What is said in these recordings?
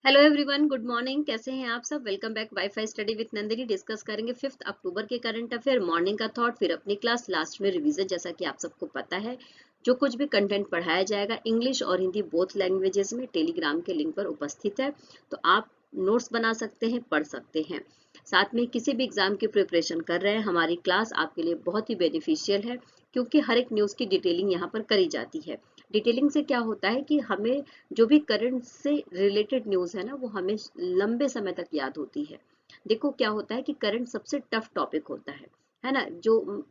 Hello everyone, good morning. कैसे हैं आप सब? Welcome back wifi study with Nandini. Discuss करेंगे 5 अक्टूबर के करंट अफेयर, मॉर्निंग का थॉट, फिर अपनी क्लास, लास्ट में रिवीजन। जैसा कि आप सबको पता है, जो कुछ भी कंटेंट पढ़ाया जाएगा इंग्लिश और हिंदी बोथ लैंग्वेजेस में टेलीग्राम के लिंक पर उपस्थित है, तो आप नोट्स बना सकते हैं, पढ़ सकते हैं। साथ में किसी भी एग्जाम की प्रिपरेशन कर रहे हैं, हमारी क्लास आपके लिए बहुत ही बेनिफिशियल है, क्योंकि हर एक न्यूज़ की डिटेलिंग यहाँ पर करी जाती है। डिटेलिंग से क्या होता है कि हमें जो भी करंट से रिलेटेड न्यूज़ है ना, वो हमें लंबे समय तक याद होती है। देखो क्या होता है कि करंट सबसे टफ टॉपिक होता है ना, जो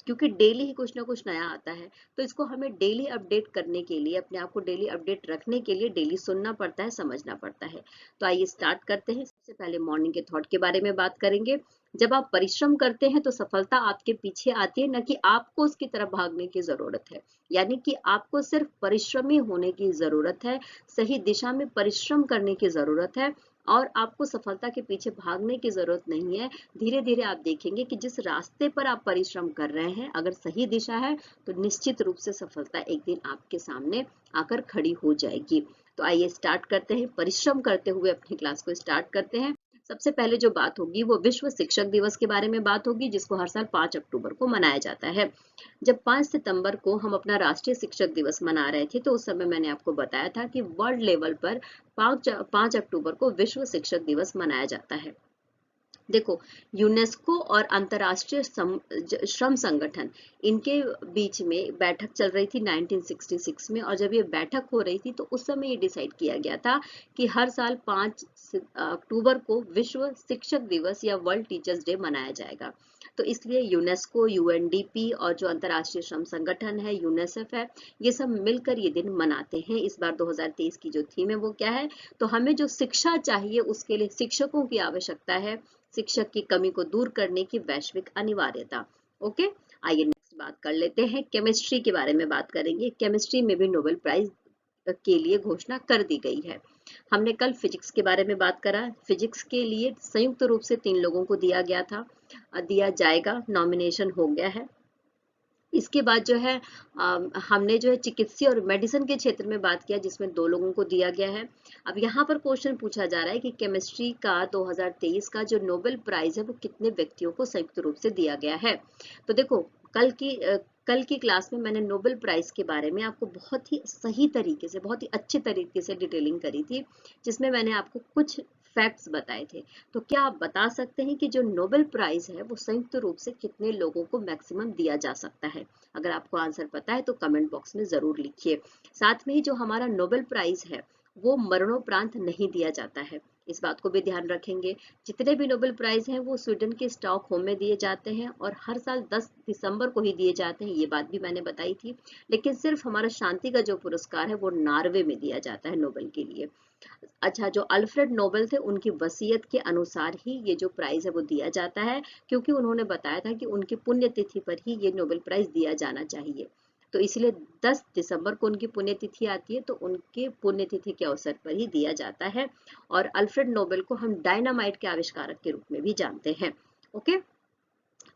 क्योंकि डेली ही कुछ ना कुछ नया आता है, तो इसको हमें डेली अपडेट करने के लिए, अपने आप को डेली अपडेट रखने के लिए डेली सुनना पड़ता है, समझना पड़ता है। तो आइए स्टार्ट करते हैं। सबसे पहले मॉर्निंग के थॉट के बारे में बात करेंगे। जब आप परिश्रम करते हैं तो सफलता आपके पीछे आती है, न कि आपको उसकी तरफ भागने की जरूरत है। यानी कि आपको सिर्फ परिश्रमी होने की जरूरत है, सही दिशा में परिश्रम करने की जरूरत है, और आपको सफलता के पीछे भागने की जरूरत नहीं है। धीरे धीरे आप देखेंगे कि जिस रास्ते पर आप परिश्रम कर रहे हैं, अगर सही दिशा है, तो निश्चित रूप से सफलता एक दिन आपके सामने आकर खड़ी हो जाएगी। तो आइए स्टार्ट करते हैं, परिश्रम करते हुए अपनी क्लास को स्टार्ट करते हैं। सबसे पहले जो बात होगी वो विश्व शिक्षक दिवस के बारे में बात होगी, जिसको हर साल 5 अक्टूबर को मनाया जाता है। जब 5 सितंबर को हम अपना राष्ट्रीय शिक्षक दिवस मना रहे थे, तो उस समय मैंने आपको बताया था कि वर्ल्ड लेवल पर 5 अक्टूबर को विश्व शिक्षक दिवस मनाया जाता है। देखो, यूनेस्को और अंतर्राष्ट्रीय श्रम संगठन, इनके बीच में बैठक चल रही थी 1966 में, और जब ये बैठक हो रही थी तो उस समय ये डिसाइड किया गया था कि हर साल 5 अक्टूबर को विश्व शिक्षक दिवस या वर्ल्ड टीचर्स डे मनाया जाएगा। तो इसलिए यूनेस्को, यूएनडीपी और जो अंतर्राष्ट्रीय श्रम संगठन है, यूनिसेफ है, ये सब मिलकर ये दिन मनाते हैं। इस बार 2023 की जो थीम है वो क्या है? तो हमें जो शिक्षा चाहिए, उसके लिए शिक्षकों की आवश्यकता है, शिक्षक की कमी को दूर करने की वैश्विक अनिवार्यता। ओके, आइए नेक्स्ट बात कर लेते हैं। केमिस्ट्री के बारे में बात करेंगे। केमिस्ट्री में भी नोबेल प्राइज के लिए घोषणा कर दी गई है। हमने कल फिजिक्स के बारे में बात करा। फिजिक्स के लिए संयुक्त रूप से 3 लोगों को दिया गया था, दिया जाएगा, नॉमिनेशन हो गया है। इसके बाद जो है हमने जो है चिकित्सीय और मेडिसिन के क्षेत्र में बात किया, जिसमें 2 लोगों को दिया गया है। अब यहाँ पर क्वेश्चन पूछा जा रहा है कि केमिस्ट्री का 2023 का जो नोबेल प्राइज है वो कितने व्यक्तियों को संयुक्त रूप से दिया गया है। तो देखो, कल की क्लास में मैंने नोबेल प्राइज के बारे में आपको बहुत ही सही तरीके से, बहुत ही अच्छे तरीके से डिटेलिंग करी थी, जिसमें मैंने आपको कुछ फैक्ट्स बताए थे। तो क्या आप बता सकते हैं कि जो नोबेल प्राइज है वो संयुक्त रूप से कितने लोगों को मैक्सिमम दिया जा सकता है? अगर आपको आंसर पता है तो कमेंट बॉक्स में जरूर लिखिए। साथ में ही जो हमारा नोबेल प्राइज है वो मरणोपरांत नहीं दिया जाता है, इस बात को भी ध्यान रखेंगे। जितने भी नोबेल प्राइज हैं वो स्वीडन के स्टॉकहोम में दिए जाते हैं, और हर साल 10 दिसंबर को ही दिए जाते हैं, ये बात भी मैंने बताई थी। लेकिन सिर्फ हमारा शांति का जो पुरस्कार है वो नॉर्वे में दिया जाता है नोबेल के लिए। अच्छा, जो अल्फ्रेड नोबेल थे, उनकी वसीयत के अनुसार ही ये जो प्राइज है वो दिया जाता है, क्योंकि उन्होंने बताया था कि उनकी पुण्यतिथि पर ही ये नोबेल प्राइज दिया जाना चाहिए। तो इसलिए 10 दिसंबर को उनकी पुण्यतिथि आती है, तो उनके पुण्यतिथि के अवसर पर ही दिया जाता है। और अल्फ्रेड नोबेल को हम डायनामाइट के आविष्कारक के रूप में भी जानते हैं। ओके,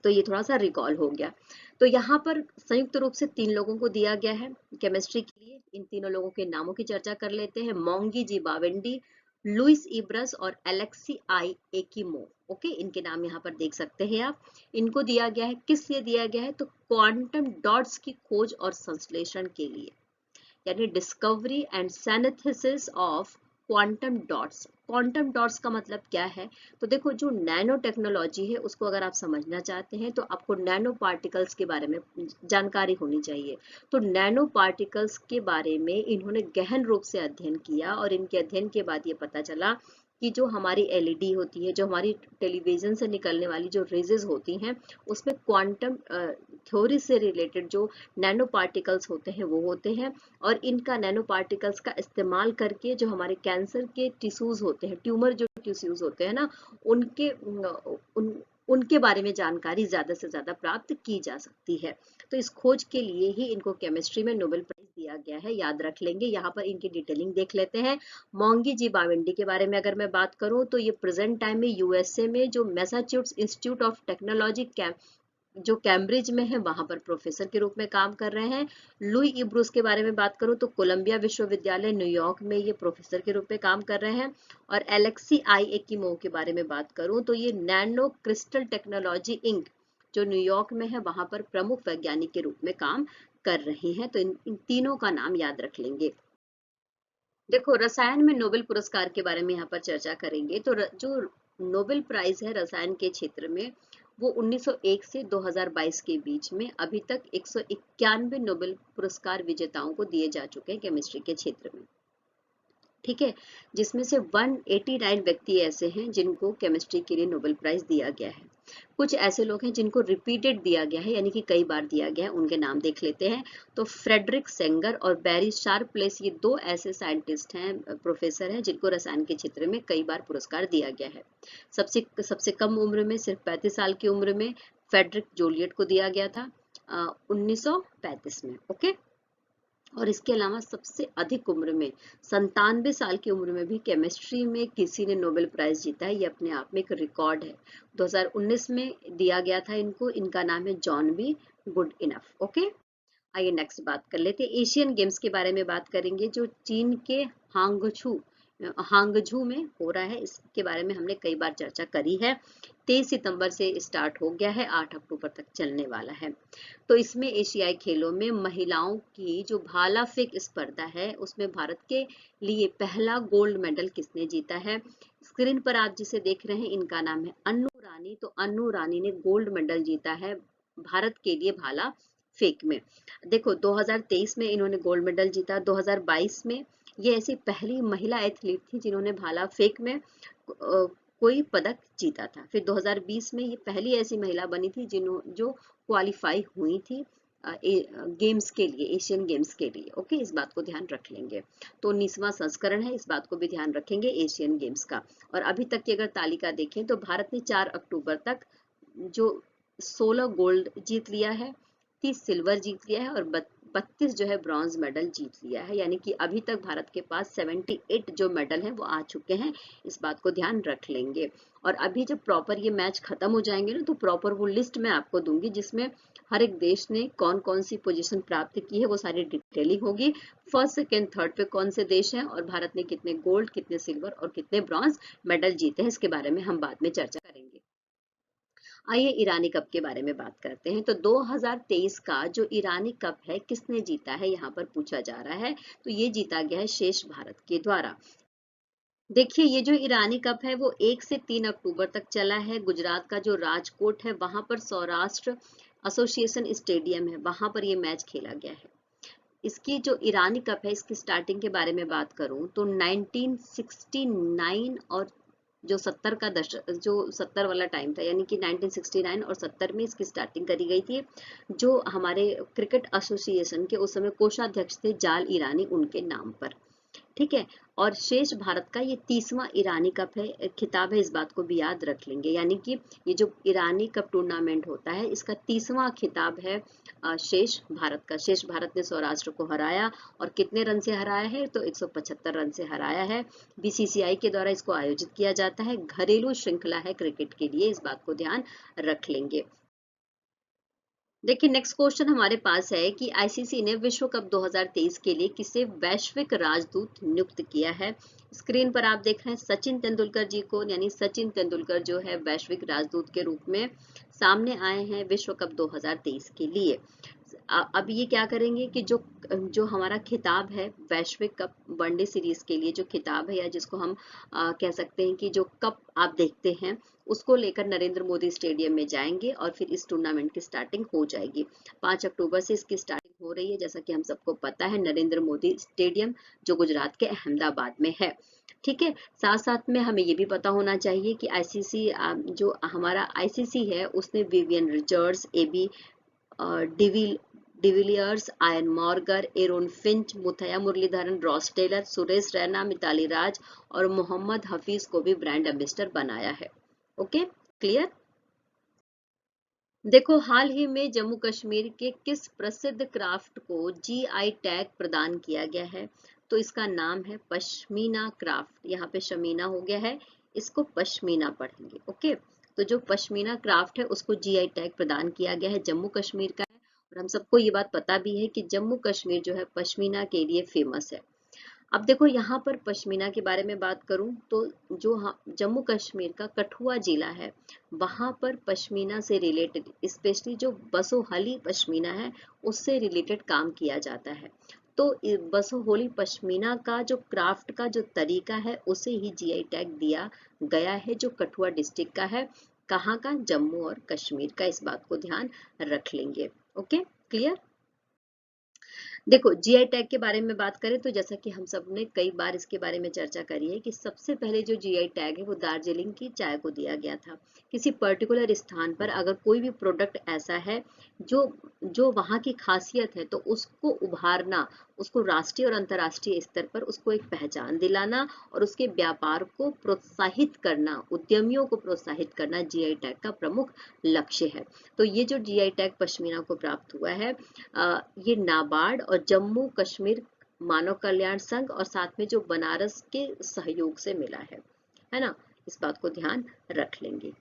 तो ये थोड़ा सा रिकॉल हो गया। तो यहाँ पर संयुक्त रूप से 3 लोगों को दिया गया है केमिस्ट्री के लिए। इन तीनों लोगों के नामों की चर्चा कर लेते हैं। मोंगी जी बावेंडी, लुइस इब्रस और एलेक्सी आई एकिमो। ओके, इनके नाम यहाँ पर देख सकते हैं आप। इनको दिया गया है, किस लिए दिया गया है? तो क्वांटम डॉट्स की खोज और संश्लेषण के लिए, यानी discovery and synthesis of quantum dots. Quantum dots का मतलब क्या है? तो देखो, जो नैनो टेक्नोलॉजी है उसको अगर आप समझना चाहते हैं तो आपको नैनो पार्टिकल्स के बारे में जानकारी होनी चाहिए। तो नैनो पार्टिकल्स के बारे में इन्होंने गहन रूप से अध्ययन किया, और इनके अध्ययन के बाद ये पता चला कि जो हमारी एलईडी होती है, जो हमारी टेलीविजन से निकलने वाली जो रेजेस होती हैं, उसमें क्वांटम थ्योरी से रिलेटेड जो नैनो पार्टिकल्स होते हैं वो होते हैं। और इनका, नैनो पार्टिकल्स का इस्तेमाल करके जो हमारे कैंसर के टिश्यूज होते हैं, ट्यूमर जो टिश्यूज होते हैं ना, उनके उनके बारे में जानकारी ज्यादा से ज्यादा प्राप्त की जा सकती है। तो इस खोज के लिए ही इनको केमिस्ट्री में नोबेल प्राइज दिया गया है, याद रख लेंगे। यहाँ पर इनकी डिटेलिंग देख लेते हैं। मोंगी जी बावेंडी के बारे में अगर मैं बात करूं, तो ये प्रेजेंट टाइम में यूएसए में जो मैसाचुसेट्स इंस्टीट्यूट ऑफ टेक्नोलॉजी जो कैम्ब्रिज में है वहां पर प्रोफेसर के रूप में काम कर रहे हैं। लुई इब्रूस के बारे में बात करूं तो कोलंबिया विश्वविद्यालय न्यूयॉर्क में ये प्रोफेसर के रूप में काम कर रहे हैं। और एलेक्सी आई एकिमोव के बारे में बात करूं तो ये नैनो क्रिस्टल टेक्नोलॉजी इंक जो न्यूयॉर्क में है वहां पर प्रमुख वैज्ञानिक के रूप में काम कर रहे हैं। तो इन तीनों का नाम याद रख लेंगे। देखो, रसायन में नोबेल पुरस्कार के बारे में यहाँ पर चर्चा करेंगे। तो जो नोबेल प्राइज है रसायन के क्षेत्र में, वो 1901 से 2022 के बीच में अभी तक 191 नोबेल पुरस्कार विजेताओं को दिए जा चुके हैं केमिस्ट्री के क्षेत्र में। ठीक है, जिसमें से 189 व्यक्ति ऐसे हैं जिनको केमिस्ट्री के लिए नोबेल प्राइज दिया गया है। कुछ ऐसे लोग हैं जिनको रिपीटेड दिया गया है, यानी कि कई बार दिया गया है। उनके नाम देख लेते हैं। तो फ्रेडरिक सेंगर और बैरी शार्पलेस, ये दो ऐसे साइंटिस्ट हैं, प्रोफेसर हैं, जिनको रसायन के क्षेत्र में कई बार पुरस्कार दिया गया है। सबसे कम उम्र में, सिर्फ 35 साल की उम्र में फ्रेडरिक जोलियट को दिया गया था 1935 में। ओके, और इसके अलावा सबसे अधिक उम्र में 97 साल की उम्र में भी केमिस्ट्री में किसी ने नोबेल प्राइज जीता है। ये अपने आप में एक रिकॉर्ड है। 2019 में दिया गया था इनको। इनका नाम है John be good enough. Okay, आइए नेक्स्ट बात कर लेते हैं। एशियन गेम्स के बारे में बात करेंगे जो चीन के हांगझू में हो रहा है। इसके बारे में हमने कई बार चर्चा करी है। 23 सितंबर से स्टार्ट हो गया है, 8 अक्टूबर तक चलने वाला है। तो इसमें एशियाई खेलों में महिलाओं की जो भाला फेंक स्पर्धा है उसमें भारत के लिए पहला गोल्ड मेडल किसने जीता है? स्क्रीन पर आप जिसे देख रहे हैं इनका नाम है अन्नू रानी। तो अन्नू रानी ने गोल्ड मेडल जीता है भारत के लिए भाला फेंक में। देखो, 2023 में इन्होंने गोल्ड मेडल जीता। 2022 में ये ऐसी पहली महिला एथलीट थी जिन्होंने भाला फेंक में कोई पदक जीता था। फिर 2020 में ये पहली ऐसी महिला बनी थी जो क्वालिफाई हुई थी गेम्स के लिए, एशियन गेम्स के लिए। ओके, इस बात को ध्यान रख लेंगे। तो 19वां संस्करण है, इस बात को भी ध्यान रखेंगे एशियन गेम्स का। और अभी तक की अगर तालिका देखें तो भारत ने 4 अक्टूबर तक जो 16 गोल्ड जीत लिया है, 30 सिल्वर जीत लिया है और 32 जो है ब्रॉन्ज मेडल जीत लिया है। यानी कि अभी तक भारत के पास 78 जो मेडल हैं वो आ चुके हैं। इस बात को ध्यान रख लेंगे। और अभी जब प्रॉपर ये मैच खत्म हो जाएंगे ना, तो प्रॉपर वो लिस्ट मैं आपको दूंगी जिसमें हर एक देश ने कौन कौन सी पोजीशन प्राप्त की है वो सारी डिटेलिंग होगी। फर्स्ट, सेकेंड, थर्ड पे कौन से देश हैं और भारत ने कितने गोल्ड, कितने सिल्वर और कितने ब्रॉन्ज मेडल जीते हैं, इसके बारे में हम बाद में चर्चा करेंगे। आइए ईरानी कप के बारे में बात करते हैं। तो 2023 का जो ईरानी कप है किसने जीता है, यहाँ पर पूछा जा रहा है। तो ये जीता गया है शेष भारत के द्वारा। देखिए, ये जो ईरानी कप है वो 1 से 3 अक्टूबर तक चला है। गुजरात का जो राजकोट है वहां पर सौराष्ट्र एसोसिएशन स्टेडियम है, वहां पर ये मैच खेला गया है। इसकी जो ईरानी कप है इसकी स्टार्टिंग के बारे में बात करूं तो 1969 और जो 70 का दशक, जो 70 वाला टाइम था, यानी कि 1969 और 70 में इसकी स्टार्टिंग करी गई थी। जो हमारे क्रिकेट एसोसिएशन के उस समय कोषाध्यक्ष थे जाल ईरानी, उनके नाम पर। ठीक है, और शेष भारत का ये 30वां ईरानी कप है, खिताब है, इस बात को भी याद रख लेंगे। यानी कि ये जो ईरानी कप टूर्नामेंट होता है इसका 30वां खिताब है शेष भारत का। शेष भारत ने सौराष्ट्र को हराया और कितने रन से हराया है? तो 175 रन से हराया है। बीसीसीआई के द्वारा इसको आयोजित किया जाता है, घरेलू श्रृंखला है क्रिकेट के लिए, इस बात को ध्यान रख लेंगे। देखिए, नेक्स्ट क्वेश्चन हमारे पास है कि आईसीसी ने विश्व कप 2023 के लिए किसे वैश्विक राजदूत नियुक्त किया है। स्क्रीन पर आप देख रहे हैं सचिन तेंदुलकर जी को, यानी सचिन तेंदुलकर जो है वैश्विक राजदूत के रूप में सामने आए हैं विश्व कप 2023 के लिए। अब ये क्या करेंगे कि जो जो हमारा खिताब है वैश्विक कप वनडे सीरीज के लिए, जो खिताब है या जिसको हम कह सकते हैं कि जो कप आप देखते हैं, उसको लेकर नरेंद्र मोदी स्टेडियम में जाएंगे और फिर इस टूर्नामेंट की स्टार्टिंग हो जाएगी। 5 अक्टूबर से इसकी स्टार्टिंग हो रही है, जैसा कि हम सबको पता है, नरेंद्र मोदी स्टेडियम जो गुजरात के अहमदाबाद में है। ठीक है, साथ साथ में हमें ये भी पता होना चाहिए कि आईसीसी, जो हमारा आईसीसी है, उसने Vivian Richards, AB de Villiers, Eoin Morgan, Aaron Finch, Muthiah Muralitharan, Ross Taylor, Suresh Raina, Mithali Raj और मोहम्मद हफीज को भी ब्रांड एम्बेसडर बनाया है। Okay, clear. देखो, हाल ही में जम्मू कश्मीर के किस प्रसिद्ध क्राफ्ट को जीआई टैग प्रदान किया गया है? तो इसका नाम है पश्मीना क्राफ्ट। यहाँ पे शमीना हो गया है, इसको पश्मीना पढ़ेंगे। ओके, तो जो पश्मीना क्राफ्ट है उसको जीआई टैग प्रदान किया गया है, जम्मू कश्मीर का है। और हम सबको ये बात पता भी है कि जम्मू कश्मीर जो है पश्मीना के लिए फेमस है। अब देखो यहाँ पर पश्मीना के बारे में बात करूं तो जो जम्मू कश्मीर का कठुआ जिला है वहां पर पश्मीना से रिलेटेड, स्पेशली जो बसोहली पश्मीना है उससे रिलेटेड काम किया जाता है। तो बसोहली पश्मीना का जो क्राफ्ट का जो तरीका है उसे ही जीआई टैग दिया गया है, जो कठुआ डिस्ट्रिक्ट का है। कहाँ का? जम्मू और कश्मीर का। इस बात को ध्यान रख लेंगे। Okay, clear. देखो जीआई टैग के बारे में बात करें तो जैसा कि हम सब ने कई बार इसके बारे में चर्चा करी है कि सबसे पहले जो जीआई टैग है वो दार्जिलिंग की चाय को दिया गया था। किसी पर्टिकुलर स्थान पर अगर कोई भी प्रोडक्ट ऐसा है जो जो वहाँ की खासियत है तो उसको उभारना, उसको राष्ट्रीय और अंतर्राष्ट्रीय स्तर पर उसको एक पहचान दिलाना और उसके व्यापार को प्रोत्साहित करना, उद्यमियों को प्रोत्साहित करना जीआई टैग का प्रमुख लक्ष्य है। तो ये जो जीआई टैग पश्मीना को प्राप्त हुआ है ये नाबार्ड और जम्मू कश्मीर मानव कल्याण संघ और साथ में जो बनारस के सहयोग से मिला है ना। इस बात को ध्यान रख लेंगे।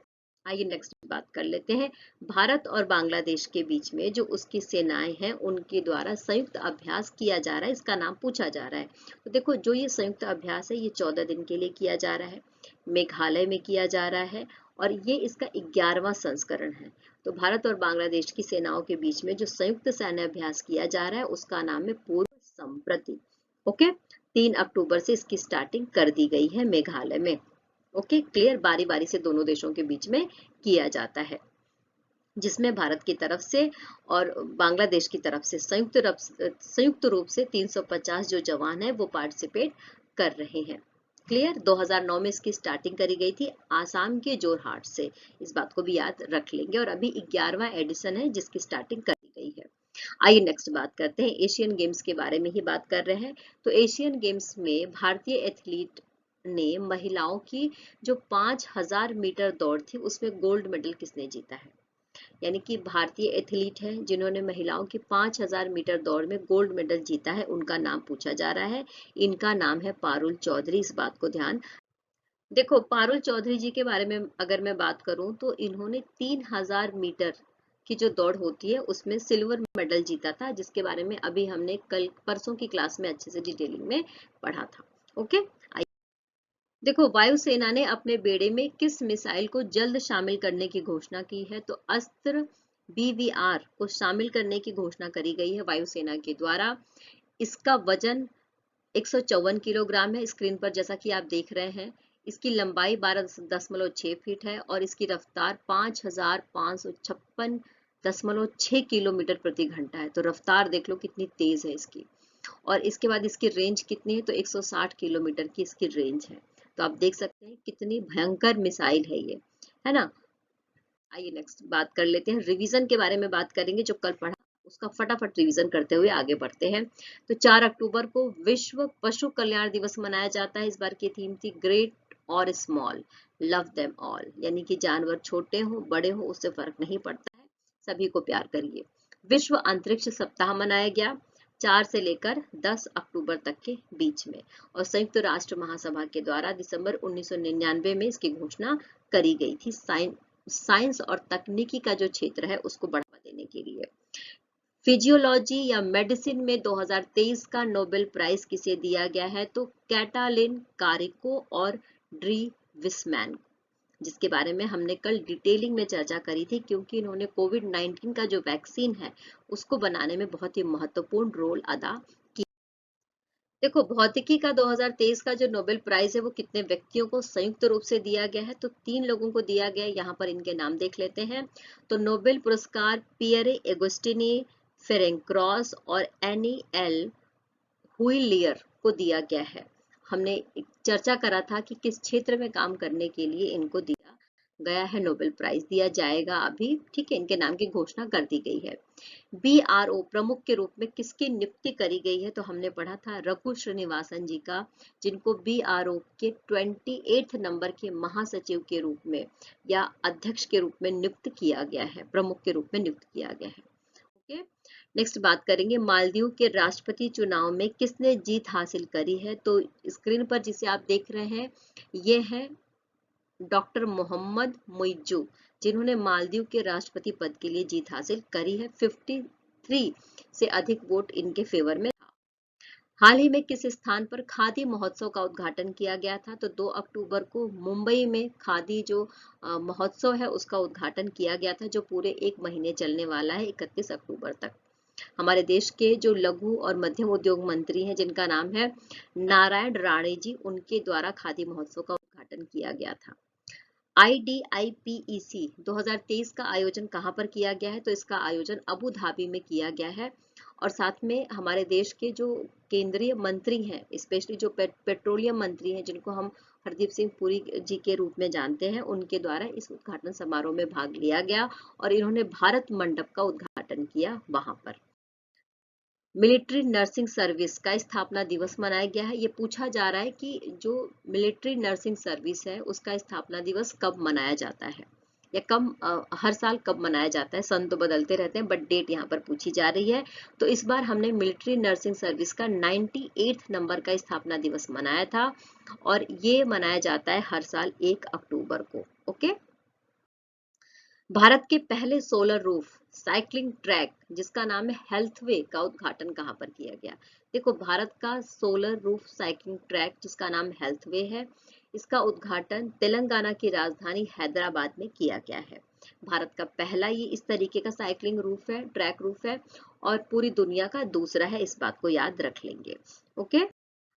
आइए नेक्स्ट बात कर लेते हैं। भारत और बांग्लादेश के बीच में जो उसकी सेनाएं हैं उनके द्वारा संयुक्त अभ्यास किया जा रहा है, इसका नाम पूछा जा रहा है। तो देखो जो ये संयुक्त अभ्यास है ये 14 दिन के लिए किया जा रहा है, मेघालय में किया जा रहा है और ये इसका 11वां संस्करण है। तो भारत और बांग्लादेश की सेनाओं के बीच में जो संयुक्त सैन्य अभ्यास किया जा रहा है उसका नाम है पूर्व संप्रति। ओके, 3 अक्टूबर से इसकी स्टार्टिंग कर दी गई है मेघालय में। Okay, clear. बारी बारी से दोनों देशों के बीच में किया जाता है, जिसमें भारत की तरफ से और बांग्लादेश की तरफ से संयुक्त रूप से 350 जो जवान हैं वो पार्टिसिपेट कर रहे हैं। क्लियर। 2009 में इसकी स्टार्टिंग करी गई थी आसाम के जोरहाट से। इस बात को भी याद रख लेंगे और अभी 11वां एडिशन है जिसकी स्टार्टिंग करी गई है। आइए नेक्स्ट बात करते हैं, एशियन गेम्स के बारे में ही बात कर रहे हैं। तो एशियन गेम्स में भारतीय एथलीट ने महिलाओं की जो 5000 मीटर दौड़ थी उसमें गोल्ड मेडल किसने जीता है? यानी कि भारतीय एथलीट है जिन्होंने महिलाओं की 5000 मीटर दौड़ में गोल्ड मेडल जीता है, उनका नाम पूछा जा रहा है। इनका नाम है पारुल चौधरी। इस बात को ध्यान देखो, पारुल चौधरी जी के बारे में अगर मैं बात करूं तो इन्होंने 3000 मीटर की जो दौड़ होती है उसमें सिल्वर मेडल जीता था, जिसके बारे में अभी हमने कल परसों की क्लास में अच्छे से डिटेलिंग में पढ़ा था। ओके, देखो वायुसेना ने अपने बेड़े में किस मिसाइल को जल्द शामिल करने की घोषणा की है? तो अस्त्र BVR को शामिल करने की घोषणा करी गई है वायुसेना के द्वारा। इसका वजन 154 किलोग्राम है, स्क्रीन पर जैसा कि आप देख रहे हैं। इसकी लंबाई 12.6 फीट है और इसकी रफ्तार 5556.6 किलोमीटर प्रति घंटा है। तो रफ्तार देख लो कितनी तेज है इसकी। और इसके बाद इसकी रेंज कितनी है? तो 160 किलोमीटर की इसकी रेंज है। तो आप देख सकते हैं कितनी भयंकर मिसाइल है ये, है ना। आइए नेक्स्ट बात कर लेते हैं, रिवीजन के बारे में बात करेंगे। जो कल पढ़ा उसका फटाफट रिवीजन करते हुए आगे बढ़ते हैं। तो 4 अक्टूबर को विश्व पशु कल्याण दिवस मनाया जाता है। इस बार की थीम थी ग्रेट और स्मॉल, लव देम ऑल, यानी कि जानवर छोटे हो बड़े हो उससे फर्क नहीं पड़ता है, सभी को प्यार करिए। विश्व अंतरिक्ष सप्ताह मनाया गया 4 से लेकर 10 अक्टूबर तक के बीच में, और संयुक्त राष्ट्र महासभा के द्वारा दिसंबर 1999 में इसकी घोषणा करी गई थी साइंस और तकनीकी का जो क्षेत्र है उसको बढ़ावा देने के लिए। फिजियोलॉजी या मेडिसिन में 2023 का नोबेल प्राइज किसे दिया गया है? तो कैटालिन कारिको और ड्री विस्मैन, जिसके बारे में हमने कल डिटेलिंग में चर्चा करी थी, क्योंकि इन्होंने कोविड-19 का जो वैक्सीन है उसको बनाने में बहुत ही महत्वपूर्ण रोल अदा किया। देखो भौतिकी का 2023 का जो नोबेल प्राइज है वो कितने व्यक्तियों को संयुक्त रूप से दिया गया है? तो 3 लोगों को दिया गया है। यहाँ पर इनके नाम देख लेते हैं। तो नोबेल पुरस्कार पियरे एगोस्टिनी फेरेंक्रॉस और एनी एल हुइलियर को दिया गया है। हमने चर्चा करा था कि किस क्षेत्र में काम करने के लिए इनको दिया गया है, नोबेल प्राइज दिया जाएगा अभी, ठीक है। इनके नाम की घोषणा कर दी गई है। BRO प्रमुख के रूप में किसकी नियुक्ति करी गई है? तो हमने पढ़ा था रघु श्रीनिवासन जी का, जिनको BRO के 28 नंबर के महासचिव के रूप में या अध्यक्ष के रूप में नियुक्त किया गया है, प्रमुख के रूप में नियुक्त किया गया है। ओके, नेक्स्ट बात करेंगे मालदीव के राष्ट्रपति चुनाव में किसने जीत हासिल करी है? तो स्क्रीन पर जिसे आप देख रहे हैं ये है डॉक्टर मोहम्मद मुइज्जू, जिन्होंने मालदीव के राष्ट्रपति पद के लिए जीत हासिल करी है। 53 से अधिक वोट इनके फेवर में। हाल ही में किस स्थान पर खादी महोत्सव का उद्घाटन किया गया था? तो 2 अक्टूबर को मुंबई में खादी जो महोत्सव है उसका उद्घाटन किया गया था, जो पूरे 1 महीने चलने वाला है, 31 अक्टूबर तक। हमारे देश के जो लघु और मध्यम उद्योग मंत्री हैं, जिनका नाम है नारायण राणे जी, उनके द्वारा खादी महोत्सव का उद्घाटन किया गया था। IDIPEC 2023 का आयोजन कहां पर किया गया है? तो इसका आयोजन अबू धाबी में किया गया है। और साथ में हमारे देश के जो केंद्रीय मंत्री हैं, स्पेशली जो पेट्रोलियम मंत्री हैं, जिनको हम हरदीप सिंह पुरी जी के रूप में जानते हैं, उनके द्वारा इस उद्घाटन समारोह में भाग लिया गया और इन्होंने भारत मंडप का उद्घाटन किया वहां पर। मिलिट्री नर्सिंग सर्विस का स्थापना दिवस मनाया गया है। ये पूछा जा रहा है कि जो मिलिट्री नर्सिंग सर्विस है उसका स्थापना दिवस कब मनाया जाता है, या हर साल कब मनाया जाता है। सन तो बदलते रहते हैं, बट डेट यहाँ पर पूछी जा रही है। तो इस बार हमने मिलिट्री नर्सिंग सर्विस का 98 नंबर का स्थापना दिवस मनाया था और ये मनाया जाता है हर साल 1 अक्टूबर को। ओके। भारत के पहले सोलर रूफ साइकिलिंग ट्रैक, जिसका नाम है हेल्थवे, का उद्घाटन कहां पर किया गया? देखो, भारत का सोलर रूफ साइकिलिंग ट्रैक जिसका नाम हेल्थवे है, इसका उद्घाटन तेलंगाना की राजधानी हैदराबाद में किया गया है। भारत का पहला ये इस तरीके का साइकिलिंग रूफ है, ट्रैक रूफ है, और पूरी दुनिया का दूसरा है। इस बात को याद रख लेंगे। ओके।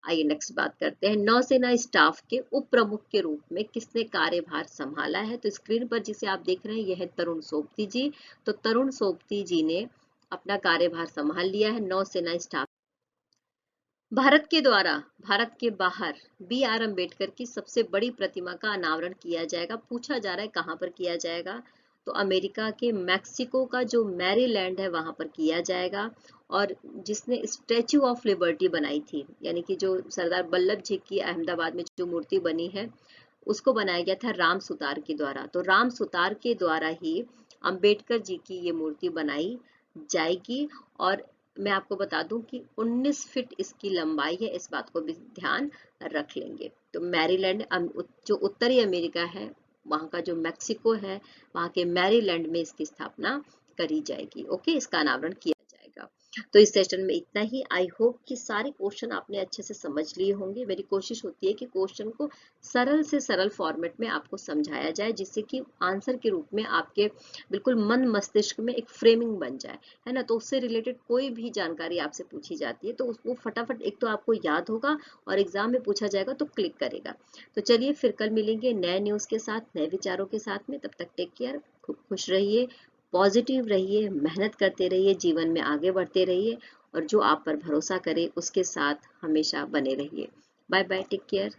आइए नेक्स्ट बात करते हैं। नौसेना स्टाफ के उप प्रमुख के रूप में किसने कार्यभार संभाला है? तो स्क्रीन पर जिसे आप देख रहे हैं यह है तरुण सोबती जी। तो तरुण सोबती जी ने अपना कार्यभार संभाल लिया है नौसेना स्टाफ। भारत के द्वारा भारत के बाहर BR अम्बेडकर की सबसे बड़ी प्रतिमा का अनावरण किया जाएगा। पूछा जा रहा है कहां पर किया जाएगा? तो अमेरिका के मैक्सिको का जो मैरीलैंड है वहां पर किया जाएगा। और जिसने स्टैच्यू ऑफ लिबर्टी बनाई थी, यानी कि जो सरदार वल्लभ जी की अहमदाबाद में जो मूर्ति बनी है, उसको बनाया गया था राम सुतार के द्वारा। तो राम सुतार के द्वारा ही अंबेडकर जी की ये मूर्ति बनाई जाएगी। और मैं आपको बता दूं कि 19 फीट इसकी लंबाई है, इस बात को भी ध्यान रख लेंगे। तो मैरीलैंड जो उत्तरी अमेरिका है, वहां का जो मैक्सिको है, वहां के मैरीलैंड में इसकी स्थापना करी जाएगी। ओके, इसका अनावरण किया जाएगा। तो इस सेशन में इतना ही। आई होप कि सारे क्वेश्चन आपने अच्छे से समझ लिए होंगे। मेरी कोशिश होती है कि क्वेश्चन को सरल से सरल फॉर्मेट में आपको समझाया जाए, जिससे कि आंसर के रूप में आपके बिल्कुल मन मस्तिष्क में एक फ्रेमिंग बन जाए, है ना। तो उससे रिलेटेड कोई भी जानकारी आपसे पूछी जाती है तो वो फटाफट एक तो आपको याद होगा और एग्जाम में पूछा जाएगा तो क्लिक करेगा। तो चलिए फिर कल मिलेंगे नए न्यूज के साथ, नए विचारों के साथ में। तब तक टेक केयर, खूब खुश रहिए, पॉजिटिव रहिए, मेहनत करते रहिए, जीवन में आगे बढ़ते रहिए और जो आप पर भरोसा करे उसके साथ हमेशा बने रहिए। Bye bye, take care.